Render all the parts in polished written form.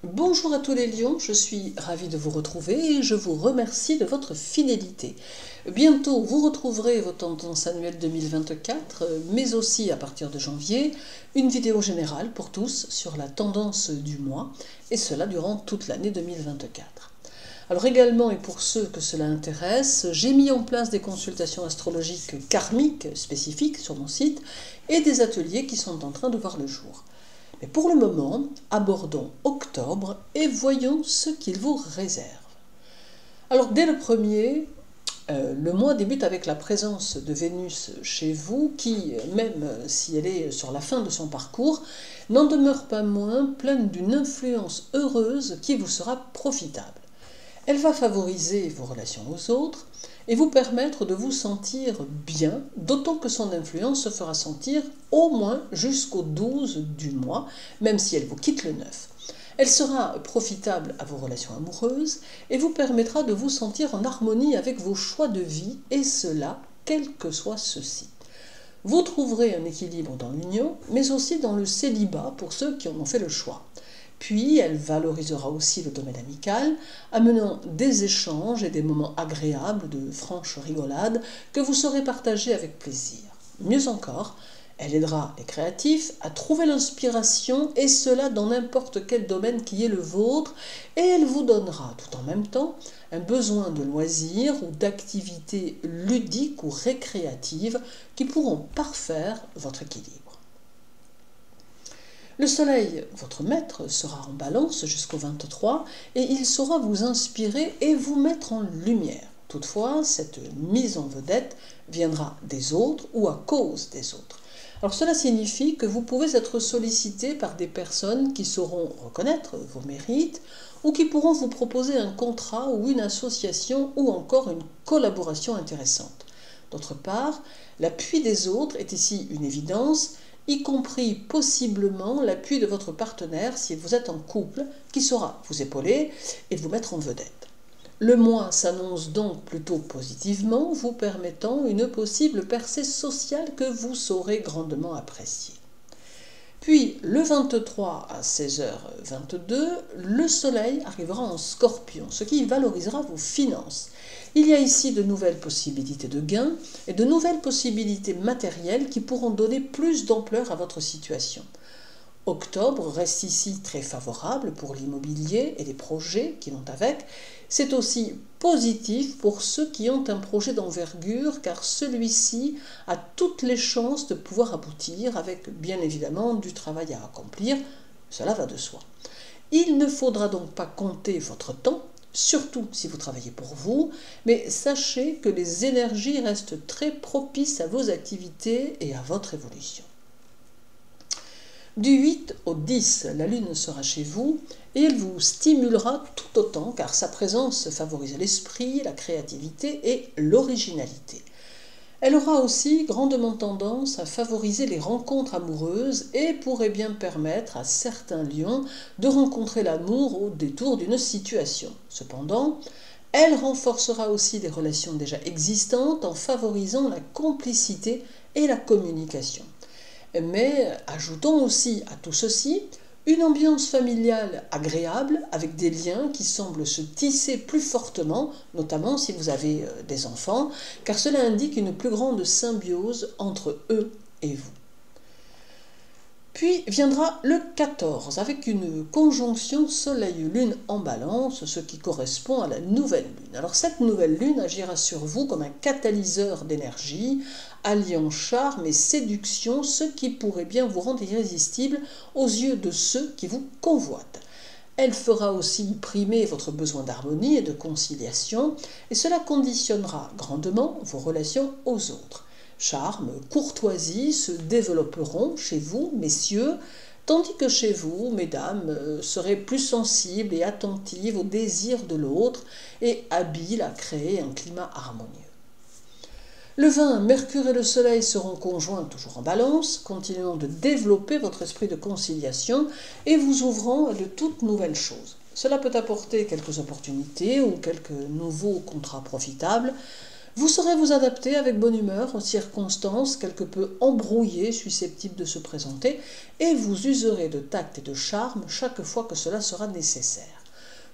Bonjour à tous les lions, je suis ravie de vous retrouver et je vous remercie de votre fidélité. Bientôt, vous retrouverez vos tendances annuelles 2024, mais aussi à partir de janvier, une vidéo générale pour tous sur la tendance du mois, et cela durant toute l'année 2024. Alors également, et pour ceux que cela intéresse, j'ai mis en place des consultations astrologiques karmiques spécifiques sur mon site et des ateliers qui sont en train de voir le jour. Mais pour le moment, abordons octobre et voyons ce qu'il vous réserve. Alors dès le premier, le mois débute avec la présence de Vénus chez vous qui, même si elle est sur la fin de son parcours, n'en demeure pas moins pleine d'une influence heureuse qui vous sera profitable. Elle va favoriser vos relations aux autres et vous permettre de vous sentir bien, d'autant que son influence se fera sentir au moins jusqu'au 12 du mois, même si elle vous quitte le 9. Elle sera profitable à vos relations amoureuses et vous permettra de vous sentir en harmonie avec vos choix de vie, et cela, quel que soit ceux-ci. Vous trouverez un équilibre dans l'union, mais aussi dans le célibat pour ceux qui en ont fait le choix. Puis, elle valorisera aussi le domaine amical, amenant des échanges et des moments agréables de franche rigolade que vous saurez partager avec plaisir. Mieux encore, elle aidera les créatifs à trouver l'inspiration, et cela dans n'importe quel domaine qui est le vôtre, et elle vous donnera tout en même temps un besoin de loisirs ou d'activités ludiques ou récréatives qui pourront parfaire votre équilibre. Le soleil, votre maître, sera en balance jusqu'au 23 et il saura vous inspirer et vous mettre en lumière. Toutefois, cette mise en vedette viendra des autres ou à cause des autres. Alors cela signifie que vous pouvez être sollicité par des personnes qui sauront reconnaître vos mérites ou qui pourront vous proposer un contrat ou une association ou encore une collaboration intéressante. D'autre part, l'appui des autres est ici une évidence, y compris possiblement l'appui de votre partenaire si vous êtes en couple, qui saura vous épauler et vous mettre en vedette. Le mois s'annonce donc plutôt positivement, vous permettant une possible percée sociale que vous saurez grandement apprécier. Puis, le 23 à 16h22, le soleil arrivera en Scorpion, ce qui valorisera vos finances. Il y a ici de nouvelles possibilités de gains et de nouvelles possibilités matérielles qui pourront donner plus d'ampleur à votre situation. Octobre reste ici très favorable pour l'immobilier et les projets qui vont avec. C'est aussi positif pour ceux qui ont un projet d'envergure, car celui-ci a toutes les chances de pouvoir aboutir avec bien évidemment du travail à accomplir, cela va de soi. Il ne faudra donc pas compter votre temps, surtout si vous travaillez pour vous, mais sachez que les énergies restent très propices à vos activités et à votre évolution. Du 8 au 10, la Lune sera chez vous et elle vous stimulera tout autant, car sa présence favorise l'esprit, la créativité et l'originalité. Elle aura aussi grandement tendance à favoriser les rencontres amoureuses et pourrait bien permettre à certains lions de rencontrer l'amour au détour d'une situation. Cependant, elle renforcera aussi les relations déjà existantes en favorisant la complicité et la communication. Mais ajoutons aussi à tout ceci une ambiance familiale agréable avec des liens qui semblent se tisser plus fortement, notamment si vous avez des enfants, car cela indique une plus grande symbiose entre eux et vous. Puis viendra le 14 avec une conjonction Soleil-Lune en balance, ce qui correspond à la nouvelle lune. Alors cette nouvelle lune agira sur vous comme un catalyseur d'énergie, alliant charme et séduction, ce qui pourrait bien vous rendre irrésistible aux yeux de ceux qui vous convoitent. Elle fera aussi primer votre besoin d'harmonie et de conciliation, et cela conditionnera grandement vos relations aux autres. Charme, courtoisie se développeront chez vous, messieurs, tandis que chez vous, mesdames, serez plus sensibles et attentives aux désirs de l'autre et habiles à créer un climat harmonieux. Le 20, Mercure et le Soleil seront conjoints, toujours en balance, continuant de développer votre esprit de conciliation et vous ouvrant à de toutes nouvelles choses. Cela peut apporter quelques opportunités ou quelques nouveaux contrats profitables. Vous saurez vous adapter avec bonne humeur aux circonstances quelque peu embrouillées susceptibles de se présenter et vous userez de tact et de charme chaque fois que cela sera nécessaire.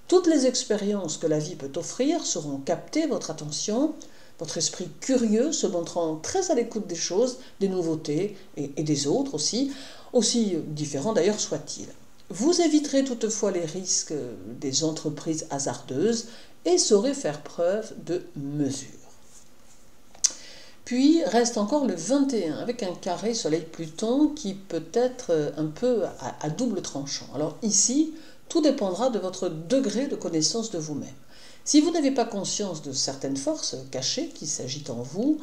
Toutes les expériences que la vie peut offrir sauront capter votre attention, votre esprit curieux se montrant très à l'écoute des choses, des nouveautés et des autres aussi différents d'ailleurs soient-ils. Vous éviterez toutefois les risques des entreprises hasardeuses et saurez faire preuve de mesure. Puis reste encore le 21 avec un carré Soleil-Pluton qui peut être un peu à double tranchant. Alors ici, tout dépendra de votre degré de connaissance de vous-même. Si vous n'avez pas conscience de certaines forces cachées qui s'agitent en vous,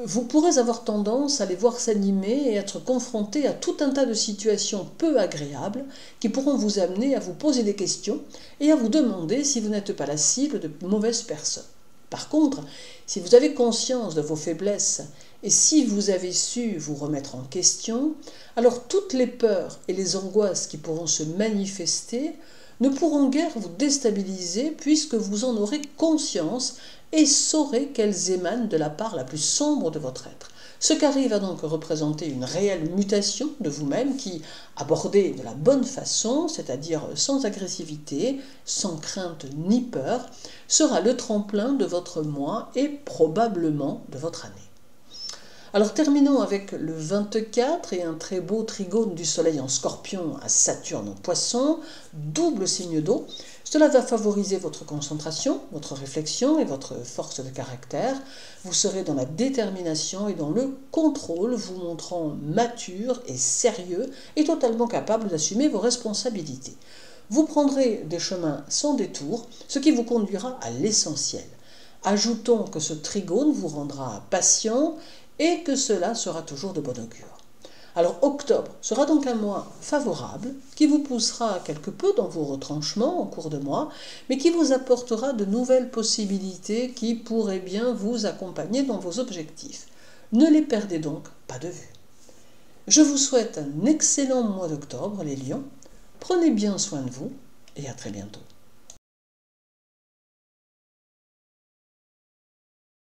vous pourrez avoir tendance à les voir s'animer et être confronté à tout un tas de situations peu agréables qui pourront vous amener à vous poser des questions et à vous demander si vous n'êtes pas la cible de mauvaises personnes. Par contre, si vous avez conscience de vos faiblesses et si vous avez su vous remettre en question, alors toutes les peurs et les angoisses qui pourront se manifester ne pourront guère vous déstabiliser puisque vous en aurez conscience et saurez qu'elles émanent de la part la plus sombre de votre être. Ce carré va donc représenter une réelle mutation de vous-même qui, abordée de la bonne façon, c'est-à-dire sans agressivité, sans crainte ni peur, sera le tremplin de votre moi et probablement de votre année. Alors terminons avec le 24 et un très beau trigone du Soleil en Scorpion à Saturne en Poisson, double signe d'eau. Cela va favoriser votre concentration, votre réflexion et votre force de caractère. Vous serez dans la détermination et dans le contrôle, vous montrant mature et sérieux et totalement capable d'assumer vos responsabilités. Vous prendrez des chemins sans détour, ce qui vous conduira à l'essentiel. Ajoutons que ce trigone vous rendra patient et que cela sera toujours de bon augure. Alors octobre sera donc un mois favorable qui vous poussera quelque peu dans vos retranchements en cours de mois, mais qui vous apportera de nouvelles possibilités qui pourraient bien vous accompagner dans vos objectifs. Ne les perdez donc pas de vue. Je vous souhaite un excellent mois d'octobre, les lions. Prenez bien soin de vous et à très bientôt.